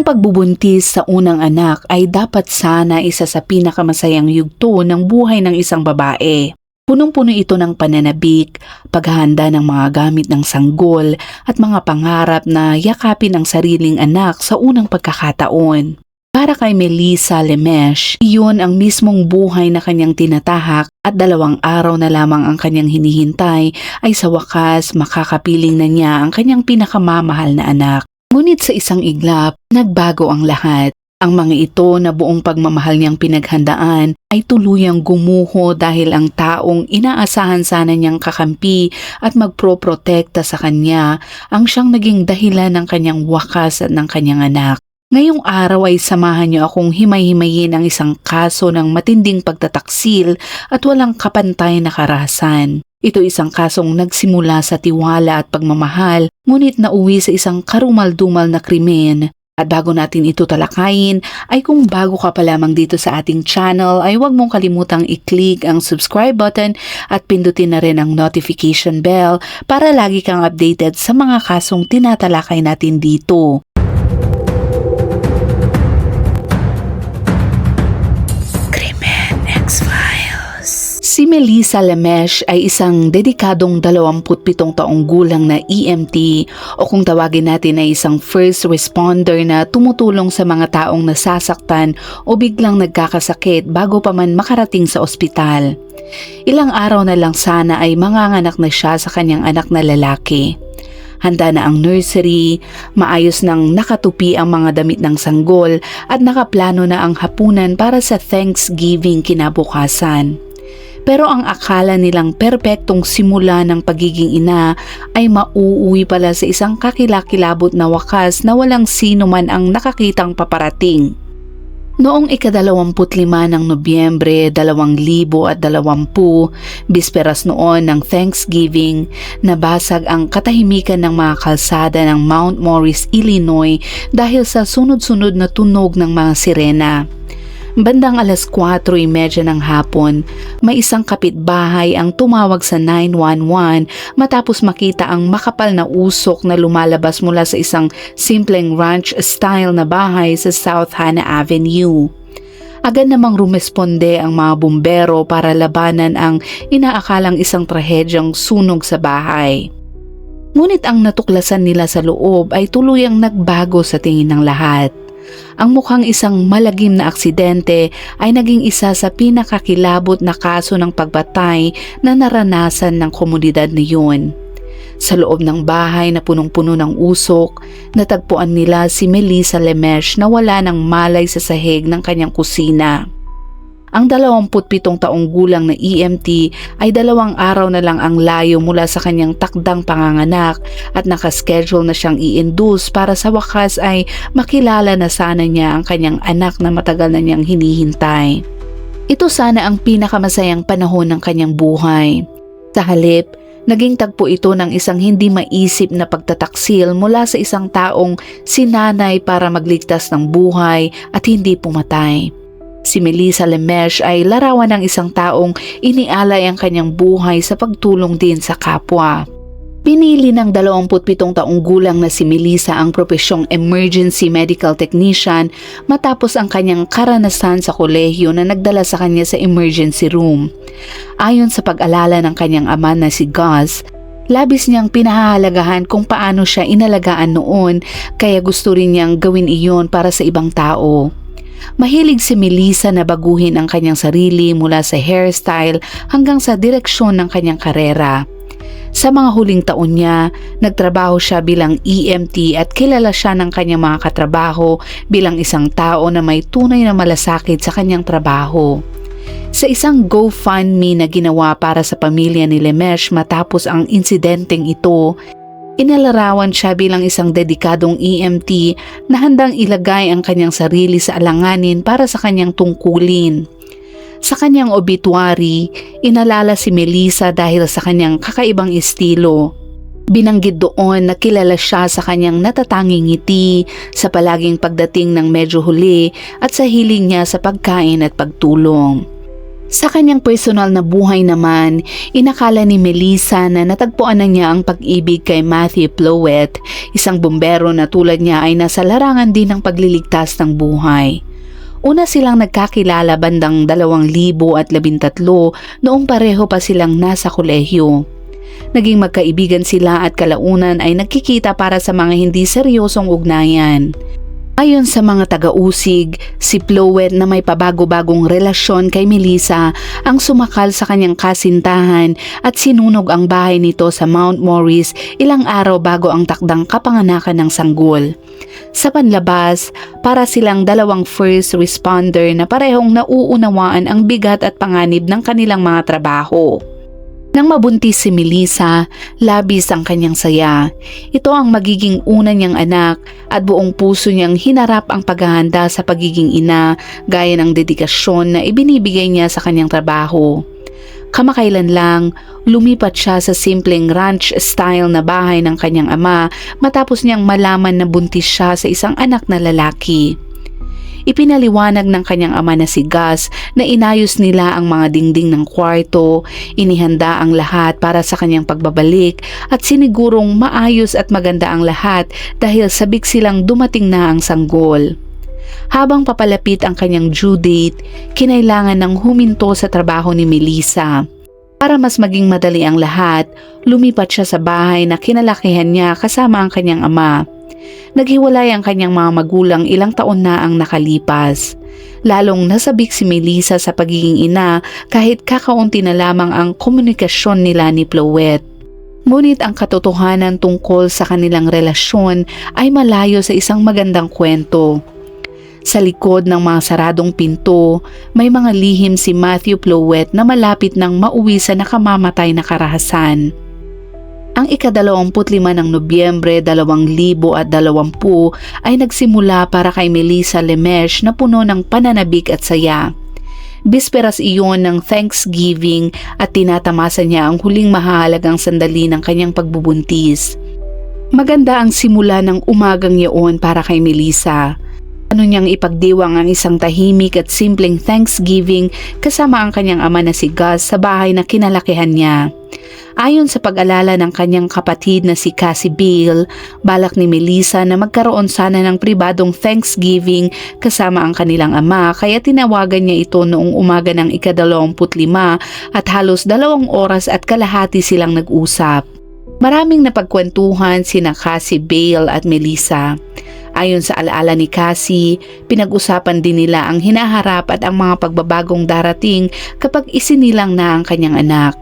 Ang pagbubuntis sa unang anak ay dapat sana isa sa pinakamasayang yugto ng buhay ng isang babae. Punong-puno ito ng pananabik, paghahanda ng mga gamit ng sanggol at mga pangarap na yakapin ang sariling anak sa unang pagkakataon. Para kay Melissa Lemesh, iyon ang mismong buhay na kanyang tinatahak at 2 araw na lamang ang kanyang hinihintay ay sa wakas makakapiling na niya ang kanyang pinakamamahal na anak. Ngunit sa isang iglap, nagbago ang lahat. Ang mga ito na buong pagmamahal niyang pinaghandaan ay tuluyang gumuho dahil ang taong inaasahan sana niyang kakampi at magproprotekta sa kanya ang siyang naging dahilan ng kanyang wakas at ng kanyang anak. Ngayong araw ay samahan niyo akong himay-himayin ang isang kaso ng matinding pagtataksil at walang kapantay na karahasan. Ito isang kasong nagsimula sa tiwala at pagmamahal, ngunit nauwi sa isang karumal-dumal na krimen. At bago natin ito talakayin, ay kung bago ka pa lamang dito sa ating channel, ay huwag mong kalimutang i-click ang subscribe button at pindutin na rin ang notification bell para lagi kang updated sa mga kasong tinatalakay natin dito. Si Melissa Lemesh ay isang dedikadong 27 taong gulang na EMT o kung tawagin natin ay isang first responder na tumutulong sa mga taong nasasaktan o biglang nagkakasakit bago pa man makarating sa ospital. Ilang araw na lang sana ay manganganak na siya sa kanyang anak na lalaki. Handa na ang nursery, maayos nang nakatupi ang mga damit ng sanggol at nakaplano na ang hapunan para sa Thanksgiving kinabukasan. Pero ang akala nilang perpektong simula ng pagiging ina ay mauuwi pala sa isang kakilakilabot na wakas na walang sino man ang nakakitang paparating. Noong ika-25 ng Nobyembre 2020, bisperas noon ng Thanksgiving, nabasag ang katahimikan ng mga kalsada ng Mount Morris, Illinois dahil sa sunod-sunod na tunog ng mga sirena. Bandang 4:30 ng hapon, may isang kapitbahay ang tumawag sa 911 matapos makita ang makapal na usok na lumalabas mula sa isang simpleng ranch-style na bahay sa South Hannah Avenue. Agad namang rumesponde ang mga bumbero para labanan ang inaakalang isang trahedyang sunog sa bahay. Ngunit ang natuklasan nila sa loob ay tuluyang nagbago sa tingin ng lahat. Ang mukhang isang malagim na aksidente ay naging isa sa pinakakilabot na kaso ng pagbatay na naranasan ng komunidad na yun. Sa loob ng bahay na punong-puno ng usok, natagpuan nila si Melissa Lemesh na wala ng malay sa sahig ng kanyang kusina. Ang 27 taong gulang na EMT ay 2 araw na lang ang layo mula sa kanyang takdang panganganak at nakaschedule na siyang i-induce para sa wakas ay makilala na sana niya ang kanyang anak na matagal na niyang hinihintay. Ito sana ang pinakamasayang panahon ng kanyang buhay. Sa halip, naging tagpo ito ng isang hindi maisip na pagtataksil mula sa isang taong sinanay para magligtas ng buhay at hindi pumatay. Si Melissa Lemesh ay larawan ng isang taong inialay ang kanyang buhay sa pagtulong din sa kapwa. Pinili ng 27 taong gulang na si Melissa ang propesyong emergency medical technician matapos ang kanyang karanasan sa kolehiyo na nagdala sa kanya sa emergency room. Ayon sa pag-alala ng kanyang ama na si Gus, labis niyang pinahahalagahan kung paano siya inalagaan noon kaya gusto rin niyang gawin iyon para sa ibang tao. Mahilig si Melissa na baguhin ang kanyang sarili mula sa hairstyle hanggang sa direksyon ng kanyang karera. Sa mga huling taon niya, nagtrabaho siya bilang EMT at kilala siya ng kanyang mga katrabaho bilang isang tao na may tunay na malasakit sa kanyang trabaho. Sa isang GoFundMe na ginawa para sa pamilya ni Lemesh matapos ang insidenteng ito, inalarawan siya bilang isang dedikadong EMT na handang ilagay ang kanyang sarili sa alanganin para sa kanyang tungkulin. Sa kanyang obituary, inalala si Melissa dahil sa kanyang kakaibang estilo. Binanggit doon na kilala siya sa kanyang natatanging ngiti, sa palaging pagdating ng medyo huli at sa hiling niya sa pagkain at pagtulong. Sa kanyang personal na buhay naman, inakala ni Melissa na natagpuan na niya ang pag-ibig kay Matthew Plowett, isang bumbero na tulad niya ay nasa larangan din ng pagliligtas ng buhay. Una silang nagkakilala bandang 2013 noong pareho pa silang nasa kolehiyo. Naging magkaibigan sila at kalaunan ay nagkikita para sa mga hindi seryosong ugnayan. Ayon sa mga taga-usig, si Plowett na may pabago-bagong relasyon kay Melissa ang sumakal sa kanyang kasintahan at sinunog ang bahay nito sa Mount Morris ilang araw bago ang takdang kapanganakan ng sanggol. Sa panlabas, para silang dalawang first responder na parehong nauunawaan ang bigat at panganib ng kanilang mga trabaho. Nang mabuntis si Melissa, labis ang kanyang saya. Ito ang magiging una niyang anak at buong puso niyang hinarap ang paghahanda sa pagiging ina gaya ng dedikasyon na ibinibigay niya sa kanyang trabaho. Kamakailan lang, lumipat siya sa simpleng ranch-style na bahay ng kanyang ama matapos niyang malaman na buntis siya sa isang anak na lalaki. Ipinaliwanag ng kanyang ama na si Gus na inayos nila ang mga dingding ng kwarto, inihanda ang lahat para sa kanyang pagbabalik at sinigurong maayos at maganda ang lahat dahil sabik silang dumating na ang sanggol. Habang papalapit ang kanyang due date, kinailangan ng huminto sa trabaho ni Melissa. Para mas maging madali ang lahat, lumipat siya sa bahay na kinalakihan niya kasama ang kanyang ama. Naghiwalay ang kanyang mga magulang ilang taon na ang nakalipas. Lalong nasabik si Melissa sa pagiging ina kahit kakaunti na lamang ang komunikasyon nila ni Plowett. Ngunit ang katotohanan tungkol sa kanilang relasyon ay malayo sa isang magandang kwento. Sa likod ng mga saradong pinto, may mga lihim si Matthew Plowett na malapit nang mauwi sa nakamamatay na karahasan. Ang ika-25 ng Nobyembre 2020 ay nagsimula para kay Melissa Lemech na puno ng pananabik at saya. Bisperas iyon ng Thanksgiving at tinatamasa niya ang huling mahalagang sandali ng kanyang pagbubuntis. Maganda ang simula ng umagang iyon para kay Melissa. Ano niyang ipagdiwang ang isang tahimik at simpleng Thanksgiving kasama ang kanyang ama na si Gus sa bahay na kinalakihan niya. Ayon sa pag-alala ng kanyang kapatid na si Cassie Bill, balak ni Melissa na magkaroon sana ng pribadong Thanksgiving kasama ang kanilang ama kaya tinawagan niya ito noong umaga ng ika-25 at halos 2 oras at kalahati silang nag-usap. Maraming napagkwentuhan sina Cassie, Bill at Melissa. Ayon sa alaala ni Cassie, pinag-usapan din nila ang hinaharap at ang mga pagbabagong darating kapag isinilang na ang kanyang anak.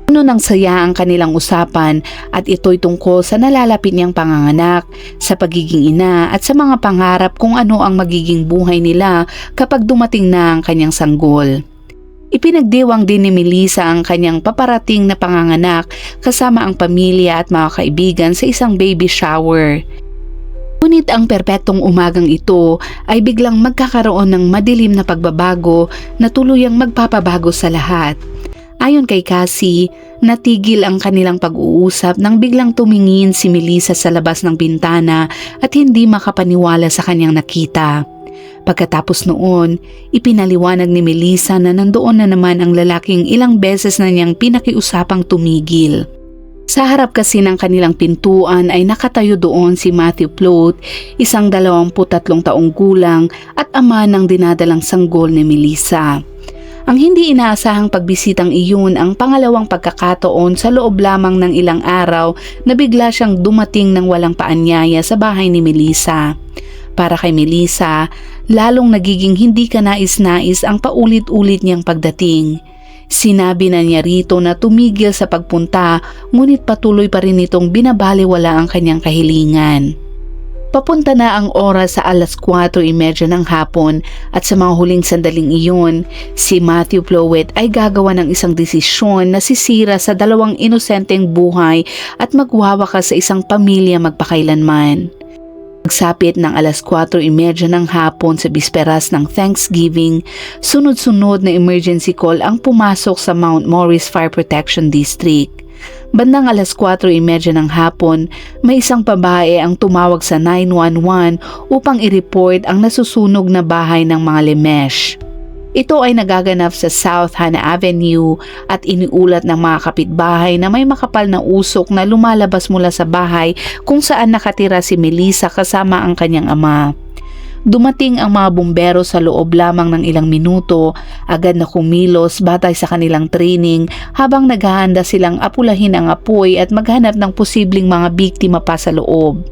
Puno ng saya ang kanilang usapan at ito'y tungkol sa nalalapit niyang panganganak, sa pagiging ina at sa mga pangarap kung ano ang magiging buhay nila kapag dumating na ang kanyang sanggol. Ipinagdiwang din ni Melissa ang kanyang paparating na panganganak kasama ang pamilya at mga kaibigan sa isang baby shower. Ngunit ang perpektong umagang ito ay biglang magkakaroon ng madilim na pagbabago na tuluyang magpapabago sa lahat. Ayon kay Cassie, natigil ang kanilang pag-uusap nang biglang tumingin si Melissa sa labas ng bintana at hindi makapaniwala sa kanyang nakita. Pagkatapos noon, ipinaliwanag ni Melissa na nandoon na naman ang lalaking ilang beses na niyang pinakiusapang tumigil. Sa harap kasi ng kanilang pintuan ay nakatayo doon si Matthew Plowett, isang 23 taong gulang at ama ng dinadalang sanggol ni Melissa. Ang hindi inaasahang pagbisitang iyon ang pangalawang pagkakataon sa loob lamang ng ilang araw na bigla siyang dumating ng walang paanyaya sa bahay ni Melissa. Para kay Melissa, lalong nagiging hindi kanais-nais ang paulit-ulit niyang pagdating. Sinabi na niya rito na tumigil sa pagpunta ngunit patuloy pa rin itong binabaliwala ang kanyang kahilingan. Papunta na ang oras sa 4:30 ng hapon at sa mga huling sandaling iyon, si Matthew Plowett ay gagawa ng isang desisyon na sisira sa 2 inosenteng buhay at magwawakas sa isang pamilya magpakailanman. Pagsapit ng 4:30 ng hapon sa bisperas ng Thanksgiving, sunod-sunod na emergency call ang pumasok sa Mount Morris Fire Protection District. Bandang 4:30 ng hapon, may isang babae ang tumawag sa 911 upang i-report ang nasusunog na bahay ng mga Lemech. Ito ay nagaganap sa South Hannah Avenue at iniulat ng mga kapitbahay na may makapal na usok na lumalabas mula sa bahay kung saan nakatira si Melissa kasama ang kanyang ama. Dumating ang mga bumbero sa loob lamang ng ilang minuto, agad na kumilos batay sa kanilang training habang naghahanda silang apulahin ang apoy at maghanap ng posibleng mga biktima pa sa loob.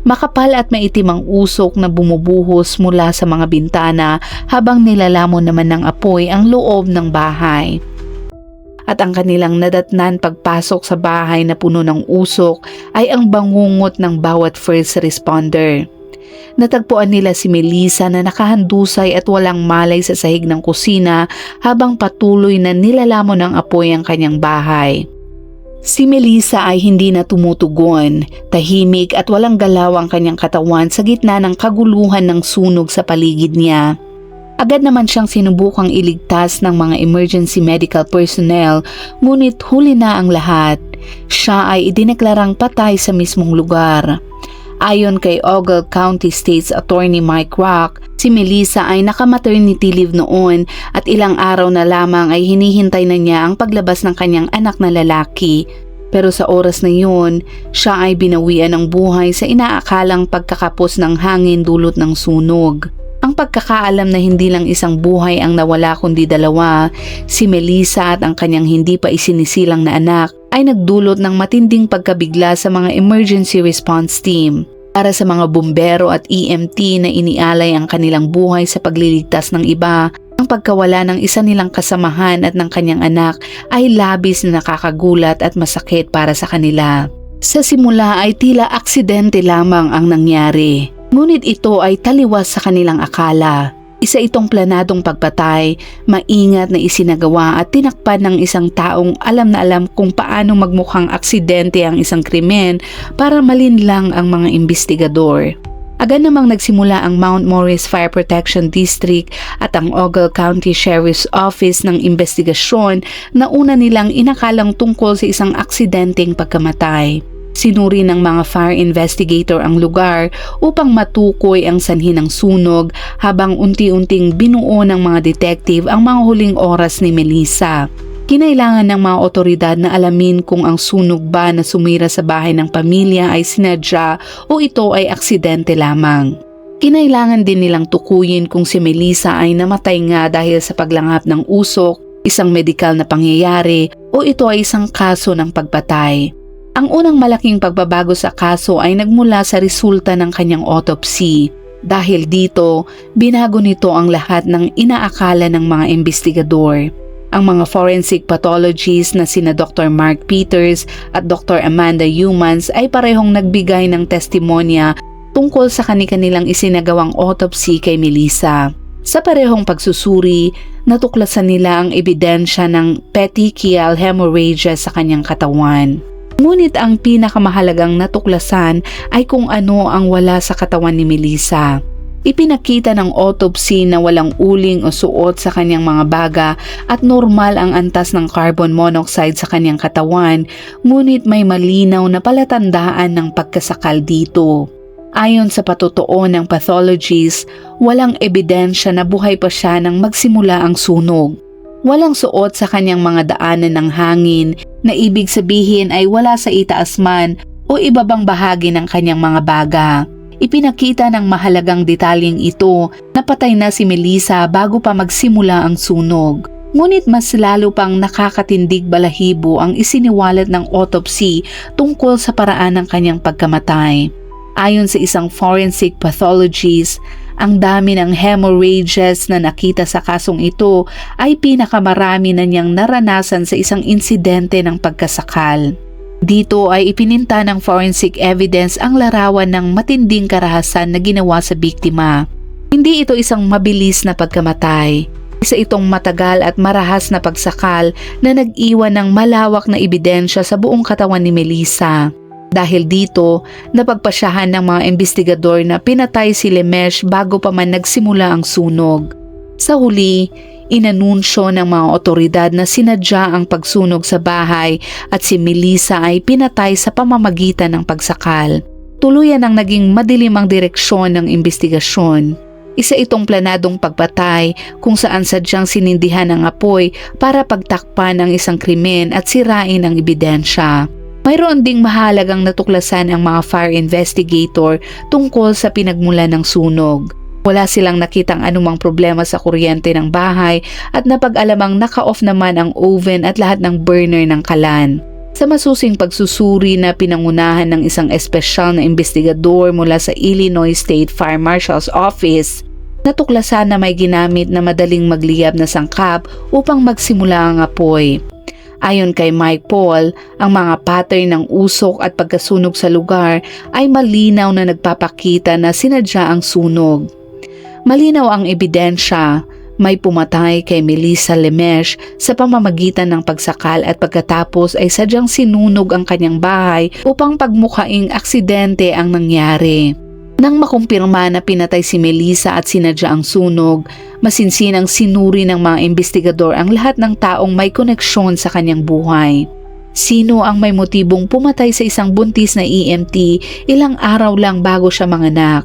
Makapal at maitim ang usok na bumubuhos mula sa mga bintana habang nilalamon naman ng apoy ang loob ng bahay. At ang kanilang nadatnan pagpasok sa bahay na puno ng usok ay ang bangungot ng bawat first responder. Natagpuan nila si Melissa na nakahandusay at walang malay sa sahig ng kusina habang patuloy na nilalamon ng apoy ang kanyang bahay. Si Melissa ay hindi na tumutugon, tahimik at walang galaw ang kanyang katawan sa gitna ng kaguluhan ng sunog sa paligid niya. Agad naman siyang sinubukang iligtas ng mga emergency medical personnel, ngunit huli na ang lahat. Siya ay idineklarang patay sa mismong lugar. Ayon kay Ogle County State's Attorney Mike Rock, si Melissa ay naka-maternity leave noon at ilang araw na lamang ay hinihintay na niya ang paglabas ng kanyang anak na lalaki. Pero sa oras na yun, siya ay binawian ng buhay sa inaakalang pagkakapos ng hangin dulot ng sunog. Ang pagkakaalam na hindi lang isang buhay ang nawala kundi dalawa, si Melissa at ang kanyang hindi pa isinisilang na anak, ay nagdulot ng matinding pagkabigla sa mga emergency response team. Para sa mga bumbero at EMT na inialay ang kanilang buhay sa pagliligtas ng iba, ang pagkawala ng isa nilang kasamahan at ng kanyang anak ay labis na nakakagulat at masakit para sa kanila. Sa simula ay tila aksidente lamang ang nangyari, ngunit ito ay taliwas sa kanilang akala. Isa itong planadong pagpatay, maingat na isinagawa at tinakpan ng isang taong alam na alam kung paano magmukhang aksidente ang isang krimen para malinlang ang mga investigador. Agad namang nagsimula ang Mount Morris Fire Protection District at ang Ogle County Sheriff's Office ng investigasyon na una nilang inakalang tungkol sa isang aksidenteng pagkamatay. Sinuri ng mga fire investigator ang lugar upang matukoy ang sanhi ng sunog habang unti-unting binuo ng mga detective ang mga huling oras ni Melissa. Kinailangan ng mga otoridad na alamin kung ang sunog ba na sumira sa bahay ng pamilya ay sinadya o ito ay aksidente lamang. Kinailangan din nilang tukuyin kung si Melissa ay namatay nga dahil sa paglangap ng usok, isang medikal na pangyayari o ito ay isang kaso ng pagpatay. Ang unang malaking pagbabago sa kaso ay nagmula sa resulta ng kanyang autopsy. Dahil dito, binago nito ang lahat ng inaakala ng mga investigador. Ang mga forensic pathologists na sina Dr. Mark Peters at Dr. Amanda Humans ay parehong nagbigay ng testimonya tungkol sa kanilang isinagawang autopsy kay Melissa. Sa parehong pagsusuri, natuklasan nila ang ebidensya ng petechial hemorrhage sa kanyang katawan. Ngunit ang pinakamahalagang natuklasan ay kung ano ang wala sa katawan ni Melissa. Ipinakita ng autopsy na walang uling o suot sa kanyang mga baga at normal ang antas ng carbon monoxide sa kanyang katawan, ngunit may malinaw na palatandaan ng pagkasakal dito. Ayon sa patotoo ng pathologist, walang ebidensya na buhay pa siya nang magsimula ang sunog. Walang suot sa kanyang mga daanan ng hangin na ibig sabihin ay wala sa itaas man o ibabang bahagi ng kanyang mga baga. Ipinakita ng mahalagang detalyeng ito na patay na si Melissa bago pa magsimula ang sunog. Ngunit mas lalo pang nakakatindig balahibo ang isiniwalat ng autopsy tungkol sa paraan ng kanyang pagkamatay. Ayon sa isang forensic pathologist, ang dami ng hemorrhages na nakita sa kasong ito ay pinakamarami na niyang naranasan sa isang insidente ng pagkasakal. Dito ay ipininta ng forensic evidence ang larawan ng matinding karahasan na ginawa sa biktima. Hindi ito isang mabilis na pagkamatay. Isa itong matagal at marahas na pagsakal na nag-iwan ng malawak na ebidensya sa buong katawan ni Melissa. Dahil dito, napagpasyahan ng mga investigador na pinatay si Lemesh bago pa man nagsimula ang sunog. Sa huli, inanunsyo ng mga otoridad na sinadya ang pagsunog sa bahay at si Melissa ay pinatay sa pamamagitan ng pagsakal. Tuluyan ang naging madilim ang direksyon ng investigasyon. Isa itong planadong pagpatay kung saan sadyang sinindihan ang apoy para pagtakpan ang isang krimen at sirain ang ebidensya. Mayroon ding mahalagang natuklasan ang mga fire investigator tungkol sa pinagmulan ng sunog. Wala silang nakitang anumang problema sa kuryente ng bahay at napag-alamang naka-off naman ang oven at lahat ng burner ng kalan. Sa masusing pagsusuri na pinangunahan ng isang espesyal na investigador mula sa Illinois State Fire Marshal's Office, natuklasan na may ginamit na madaling magliyab na sangkap upang magsimula ang apoy. Ayon kay Mike Paul, ang mga pattern ng usok at pagkasunog sa lugar ay malinaw na nagpapakita na sinadya ang sunog. Malinaw ang ebidensya, may pumatay kay Melissa Lemesh sa pamamagitan ng pagsakal at pagkatapos ay sadyang sinunog ang kanyang bahay upang pagmukhaing aksidente ang nangyari. Nang makumpirma na pinatay si Melissa at sinadya ang sunog, masinsinang sinuri ng mga investigador ang lahat ng taong may koneksyon sa kanyang buhay. Sino ang may motibong pumatay sa isang buntis na EMT ilang araw lang bago siya manganak?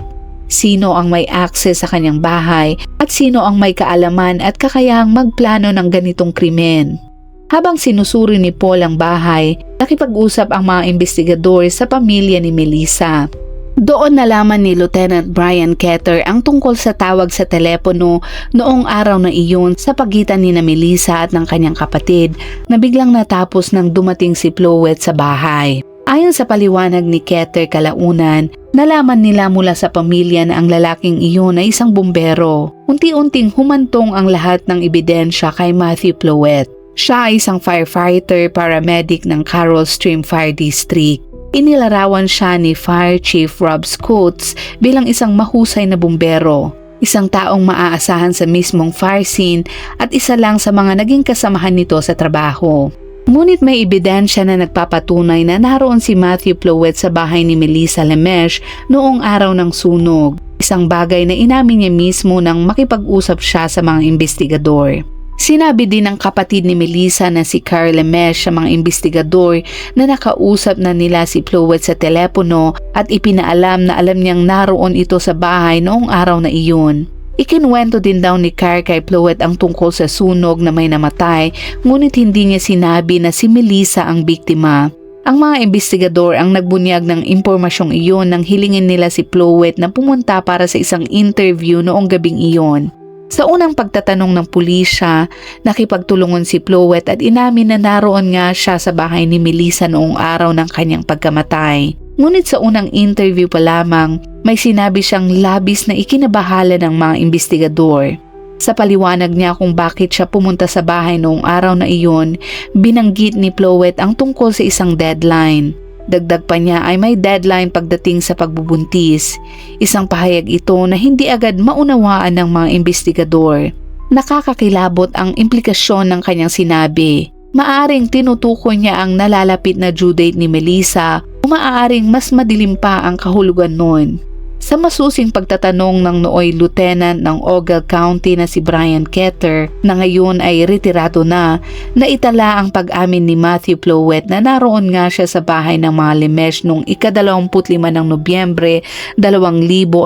Sino ang may access sa kanyang bahay at sino ang may kaalaman at kakayahang magplano ng ganitong krimen? Habang sinusuri ni Paul ang bahay, nakipag-usap ang mga investigador sa pamilya ni Melissa. Doon nalaman ni Lieutenant Brian Ketter ang tungkol sa tawag sa telepono noong araw na iyon sa pagitan ni Melissa at ng kanyang kapatid na biglang natapos nang dumating si Plowet sa bahay. Ayon sa paliwanag ni Ketter kalaunan, nalaman nila mula sa pamilya na ang lalaking iyon ay isang bumbero. Unti-unting humantong ang lahat ng ebidensya kay Matthew Plowet. Siya ay isang firefighter paramedic ng Carroll Stream Fire District. Inilarawan siya ni Fire Chief Rob Scoots bilang isang mahusay na bumbero, isang taong maaasahan sa mismong fire scene at isa lang sa mga naging kasamahan nito sa trabaho. Ngunit may ebidensya na nagpapatunay na naroon si Matthew Plowet sa bahay ni Melissa Lemesh noong araw ng sunog, isang bagay na inamin niya mismo nang makipag-usap siya sa mga investigador. Sinabi din ng kapatid ni Melissa na si Carl Lemesh sa mga investigador na nakausap na nila si Plowet sa telepono at ipinaalam na alam niyang naroon ito sa bahay noong araw na iyon. Ikinwento din daw ni Carl kay Plowet ang tungkol sa sunog na may namatay, ngunit hindi niya sinabi na si Melissa ang biktima. Ang mga investigador ang nagbunyag ng impormasyong iyon nang hilingin nila si Plowet na pumunta para sa isang interview noong gabing iyon. Sa unang pagtatanong ng pulisya, nakipagtulungan si Plowet at inamin na naroon nga siya sa bahay ni Melissa noong araw ng kanyang pagkamatay. Ngunit sa unang interview pa lamang, may sinabi siyang labis na ikinabahala ng mga investigador. Sa paliwanag niya kung bakit siya pumunta sa bahay noong araw na iyon, binanggit ni Plowet ang tungkol sa isang deadline. Dagdag pa niya ay may deadline pagdating sa pagbubuntis. Isang pahayag ito na hindi agad maunawaan ng mga investigador. Nakakakilabot ang implikasyon ng kanyang sinabi. Maaaring tinutukoy niya ang nalalapit na due date ni Melissa o maaaring mas madilim pa ang kahulugan noon. Sa masusing pagtatanong ng nooy lieutenant ng Ogle County na si Brian Ketter na ngayon ay retirado na, naitala ang pag-amin ni Matthew Plowet na naroon nga siya sa bahay ng mga Lemesh noong ika-25 ng Nobyembre 2020,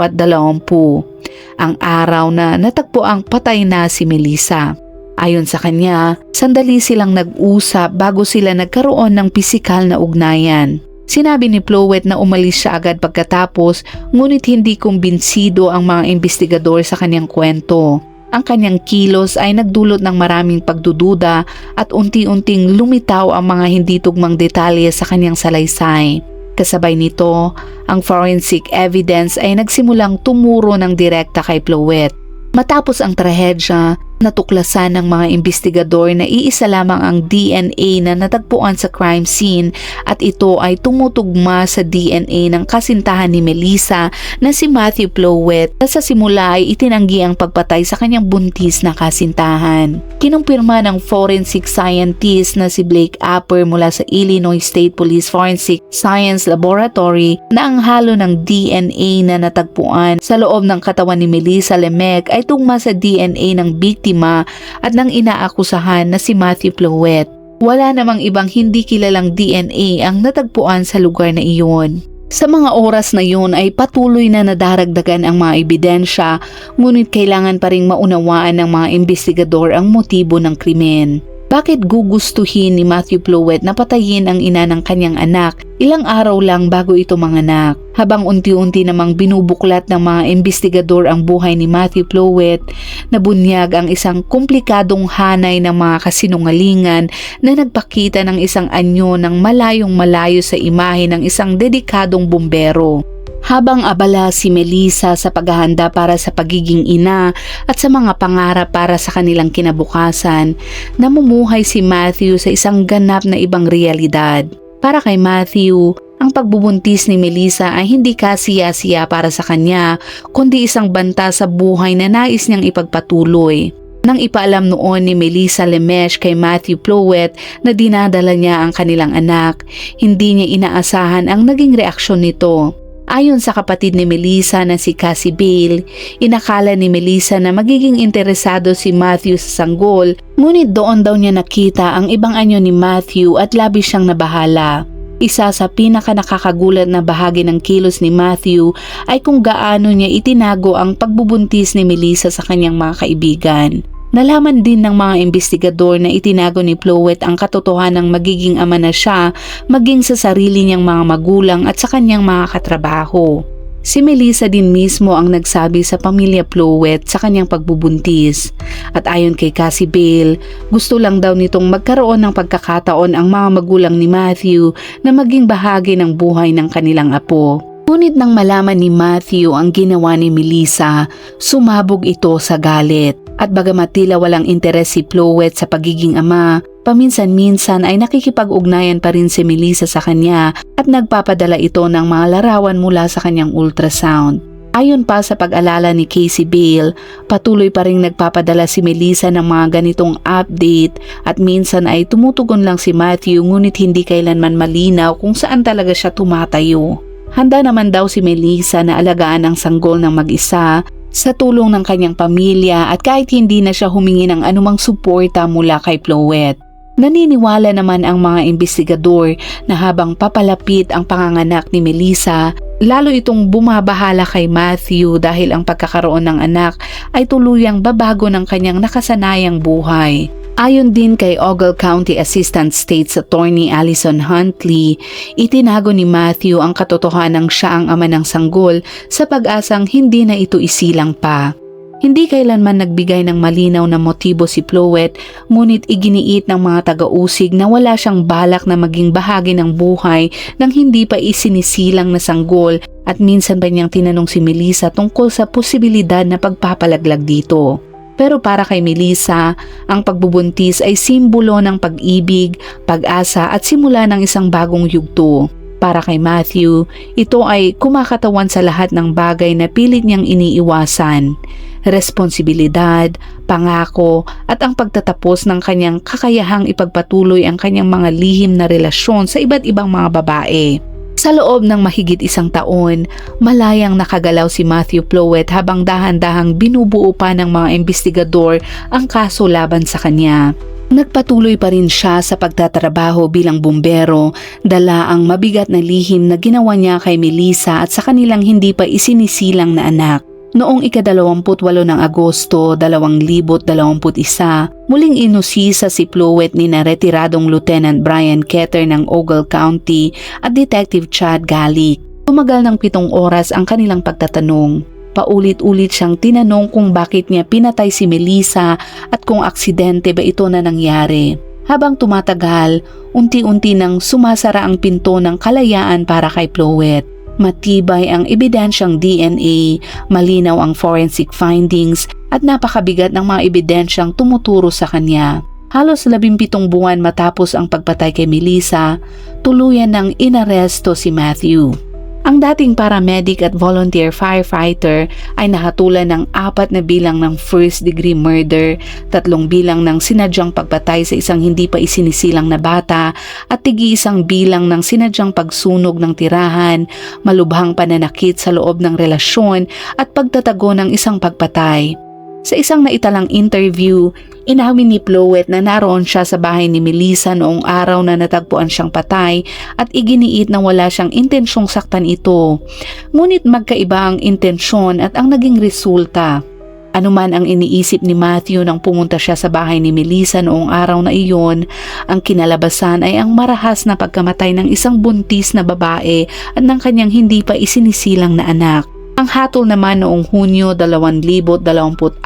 ang araw na natagpo ang patay na si Melissa. Ayon sa kanya, sandali silang nag-usap bago sila nagkaroon ng pisikal na ugnayan. Sinabi ni Plowet na umalis siya agad pagkatapos, ngunit hindi kumbinsido ang mga investigador sa kanyang kwento. Ang kanyang kilos ay nagdulot ng maraming pagdududa at unti-unting lumitaw ang mga hindi tugmang detalye sa kanyang salaysay. Kasabay nito, ang forensic evidence ay nagsimulang tumuro ng direkta kay Plowet. Matapos ang trahedya, natuklasan ng mga investigador na iisa lamang ang DNA na natagpuan sa crime scene at ito ay tumutugma sa DNA ng kasintahan ni Melissa na si Matthew Plowet na sa simula ay itinanggi ang pagpatay sa kanyang buntis na kasintahan. Kinumpirma ng forensic scientist na si Blake Apper mula sa Illinois State Police Forensic Science Laboratory na ang halo ng DNA na natagpuan sa loob ng katawan ni Melissa Lemesh ay tugma sa DNA ng biktima at ng inaakusahan na si Matthew Plowet. Wala namang ibang hindi kilalang DNA ang natagpuan sa lugar na iyon. Sa mga oras na yun ay patuloy na nadaragdagan ang mga ebidensya, ngunit kailangan pa ring maunawaan ng mga investigador ang motibo ng krimen. Bakit gugustuhin ni Matthew Plowett na patayin ang ina ng kanyang anak ilang araw lang bago ito manganak? Habang unti-unti namang binubuklat ng mga investigador ang buhay ni Matthew Plowett, nabunyag ang isang komplikadong hanay ng mga kasinungalingan na nagpakita ng isang anyo ng malayong malayo sa imahe ng isang dedikadong bumbero. Habang abala si Melissa sa paghahanda para sa pagiging ina at sa mga pangarap para sa kanilang kinabukasan, namumuhay si Matthew sa isang ganap na ibang realidad. Para kay Matthew, ang pagbubuntis ni Melissa ay hindi kasiya-siya para sa kanya, kundi isang banta sa buhay na nais niyang ipagpatuloy. Nang ipaalam noon ni Melissa Lemesh kay Matthew Plowett na dinadala niya ang kanilang anak, hindi niya inaasahan ang naging reaksyon nito. Ayon sa kapatid ni Melissa na si Cassie Bale, inakala ni Melissa na magiging interesado si Matthew sa sanggol, ngunit doon daw niya nakita ang ibang anyo ni Matthew at labis siyang nabahala. Isa sa pinaka-nakakagulat na bahagi ng kilos ni Matthew ay kung gaano niya itinago ang pagbubuntis ni Melissa sa kanyang mga kaibigan. Nalaman din ng mga investigador na itinago ni Plowett ang katotohanang magiging ama na siya, maging sa sarili niyang mga magulang at sa kanyang mga katrabaho. Si Melissa din mismo ang nagsabi sa pamilya Plowett sa kanyang pagbubuntis. At ayon kay Cassie Bale, gusto lang daw nitong magkaroon ng pagkakataon ang mga magulang ni Matthew na maging bahagi ng buhay ng kanilang apo. Ngunit nang malaman ni Matthew ang ginawa ni Melissa, sumabog ito sa galit. At bagamat tila walang interes si Plowett sa pagiging ama, paminsan-minsan ay nakikipag-ugnayan pa rin si Melissa sa kanya at nagpapadala ito ng mga larawan mula sa kanyang ultrasound. Ayon pa sa pag-alala ni Cassie Bale, patuloy pa rin nagpapadala si Melissa ng mga ganitong update at minsan ay tumutugon lang si Matthew ngunit hindi kailanman malinaw kung saan talaga siya tumatayo. Handa naman daw si Melissa na alagaan ang sanggol ng mag-isa sa tulong ng kanyang pamilya at kahit hindi na siya humingi ng anumang suporta mula kay Plowett. Naniniwala naman ang mga investigador na habang papalapit ang panganganak ni Melissa, lalo itong bumabahala kay Matthew dahil ang pagkakaroon ng anak ay tuluyang babago ng kanyang nakasanayang buhay. Ayon din kay Ogle County Assistant State's Attorney Allison Huntley, itinago ni Matthew ang katotohanang siya ang ama ng sanggol sa pag-asang hindi na ito isilang pa. Hindi kailanman nagbigay ng malinaw na motibo si Plowett, ngunit iginiit ng mga taga-usig na wala siyang balak na maging bahagi ng buhay ng hindi pa isinisilang na sanggol at minsan pa niyang tinanong si Melissa tungkol sa posibilidad na pagpapalaglag dito. Pero para kay Melissa, ang pagbubuntis ay simbolo ng pag-ibig, pag-asa at simula ng isang bagong yugto. Para kay Matthew, ito ay kumakatawan sa lahat ng bagay na pilit niyang iniiwasan. Responsibilidad, pangako at ang pagtatapos ng kanyang kakayahang ipagpatuloy ang kanyang mga lihim na relasyon sa iba't ibang mga babae. Sa loob ng mahigit isang taon, malayang nakagalaw si Matthew Plowett habang dahan-dahang binubuo pa ng mga investigador ang kaso laban sa kanya. Nagpatuloy pa rin siya sa pagtatrabaho bilang bumbero, dala ang mabigat na lihim na ginawa niya kay Melissa at sa kanilang hindi pa isinisilang na anak. Noong ika-28 ng Agosto 2021, muling inusisa si Plowett ni na retiradong Lieutenant Brian Keter ng Ogle County at Detective Chad Galick. Tumagal ng 7 oras ang kanilang pagtatanong. Paulit-ulit siyang tinanong kung bakit niya pinatay si Melissa at kung aksidente ba ito na nangyari. Habang tumatagal, unti-unti nang sumasara ang pinto ng kalayaan para kay Plowett. Matibay ang ebidensyang DNA, malinaw ang forensic findings at napakabigat ng mga ebidensyang tumuturo sa kanya. Halos 17 buwan matapos ang pagpatay kay Melissa, tuluyan ng inaresto si Matthew. Ang dating paramedic at volunteer firefighter ay nahatulan ng 4 na bilang ng first-degree murder, 3 bilang ng sinadyang pagpatay sa isang hindi pa isinisilang na bata at 1 bilang ng sinadyang pagsunog ng tirahan, malubhang pananakit sa loob ng relasyon at pagtatago ng isang pagpatay. Sa isang naitalang interview, inawin ni Chloe na naroon siya sa bahay ni Melissa noong araw na natagpuan siyang patay at iginiit na wala siyang intensyong saktan ito. Ngunit magkaiba ang intensyon at ang naging resulta. Ano man ang iniisip ni Matthew nang pumunta siya sa bahay ni Melissa noong araw na iyon, ang kinalabasan ay ang marahas na pagkamatay ng isang buntis na babae at ng kanyang hindi pa isinisilang na anak. Ang hatol naman noong Hunyo 2024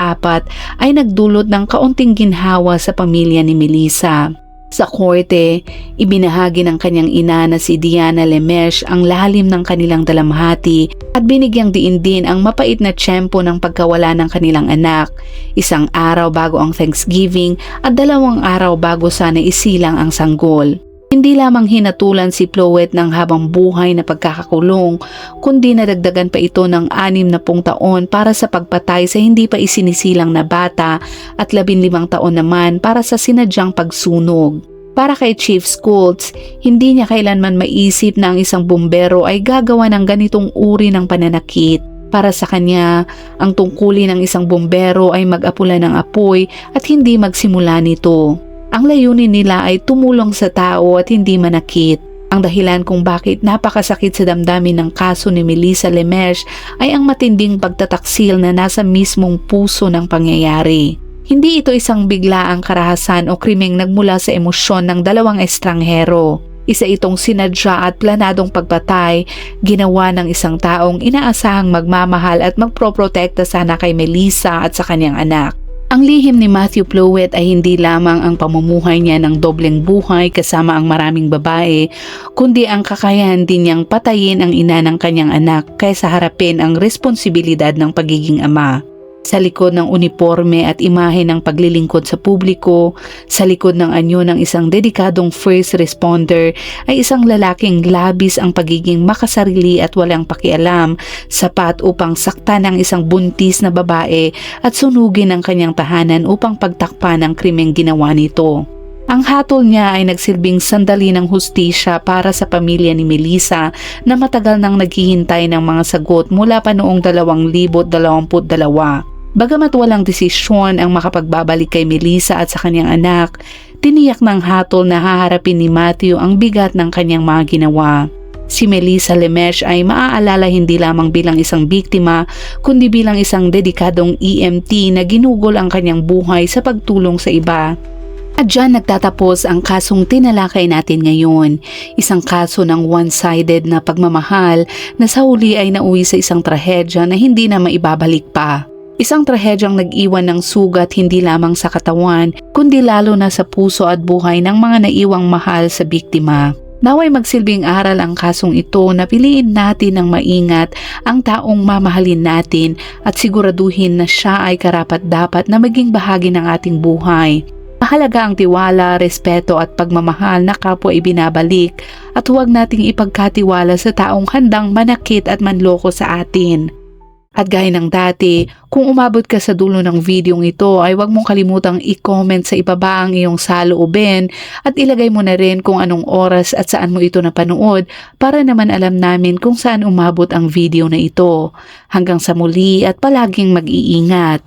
ay nagdulot ng kaunting ginhawa sa pamilya ni Melissa. Sa korte, ibinahagi ng kanyang ina na si Diana Lemesh ang lalim ng kanilang dalamhati at binigyang diin din ang mapait na tiyempo ng pagkawala ng kanilang anak, 1 araw bago ang Thanksgiving at 2 araw bago sana isilang ang sanggol. Hindi lamang hinatulan si Chloe ng habang buhay na pagkakakulong, kundi nadagdagan pa ito ng 60 taon para sa pagpatay sa hindi pa isinisilang na bata at 15 taon naman para sa sinadyang pagsunog. Para kay Chief Schultz, hindi niya kailanman maisip na ang isang bumbero ay gagawa ng ganitong uri ng pananakit. Para sa kanya, ang tungkulin ng isang bumbero ay mag-apula ng apoy at hindi magsimula nito. Ang layunin nila ay tumulong sa tao at hindi manakit. Ang dahilan kung bakit napakasakit sa damdamin ng kaso ni Melissa Lemesh ay ang matinding pagtataksil na nasa mismong puso ng pangyayari. Hindi ito isang biglaang karahasan o krimeng nagmula sa emosyon ng 2 estranghero. Isa itong sinadya at planadong pagpatay, ginawa ng isang taong inaasahang magmamahal at magproprotekta sana kay Melissa at sa kanyang anak. Ang lihim ni Matthew Chloe ay hindi lamang ang pamumuhay niya ng dobleng buhay kasama ang maraming babae, kundi ang kakayahan din niyang patayin ang ina ng kanyang anak kaysa harapin ang responsibilidad ng pagiging ama. Sa likod ng uniforme at imahe ng paglilingkod sa publiko, sa likod ng anyo ng isang dedikadong first responder ay isang lalaking labis ang pagiging makasarili at walang pakialam, sapat upang saktan ng isang buntis na babae at sunugin ang kanyang tahanan upang pagtakpan ang krimeng ginawa nito. Ang hatol niya ay nagsilbing sandali ng hustisya para sa pamilya ni Melissa na matagal nang naghihintay ng mga sagot mula pa noong 2022. Bagamat walang desisyon ang makapagbabalik kay Melissa at sa kanyang anak, tiniyak ng hatol na haharapin ni Matthew ang bigat ng kanyang mga ginawa. Si Melissa Lemesh ay maaalala hindi lamang bilang isang biktima, kundi bilang isang dedikadong EMT na ginugol ang kanyang buhay sa pagtulong sa iba. At dyan nagtatapos ang kasong tinalakay natin ngayon. Isang kaso ng one-sided na pagmamahal na sa huli ay nauwi sa isang trahedya na hindi na maibabalik pa. Isang trahedyang nag-iwan ng sugat hindi lamang sa katawan, kundi lalo na sa puso at buhay ng mga naiwang mahal sa biktima. Naway magsilbing aral ang kasong ito na piliin natin ng maingat ang taong mamahalin natin at siguraduhin na siya ay karapat-dapat na maging bahagi ng ating buhay. Mahalaga ang tiwala, respeto at pagmamahal na kapwa ibinabalik at huwag nating ipagkatiwala sa taong handang manakit at manloko sa atin. At gaya ng dati, kung umabot ka sa dulo ng videong ito ay huwag mong kalimutang i-comment sa ibaba ang iyong saloobin at ilagay mo na rin kung anong oras at saan mo ito napanood para naman alam namin kung saan umabot ang video na ito. Hanggang sa muli at palaging mag-iingat.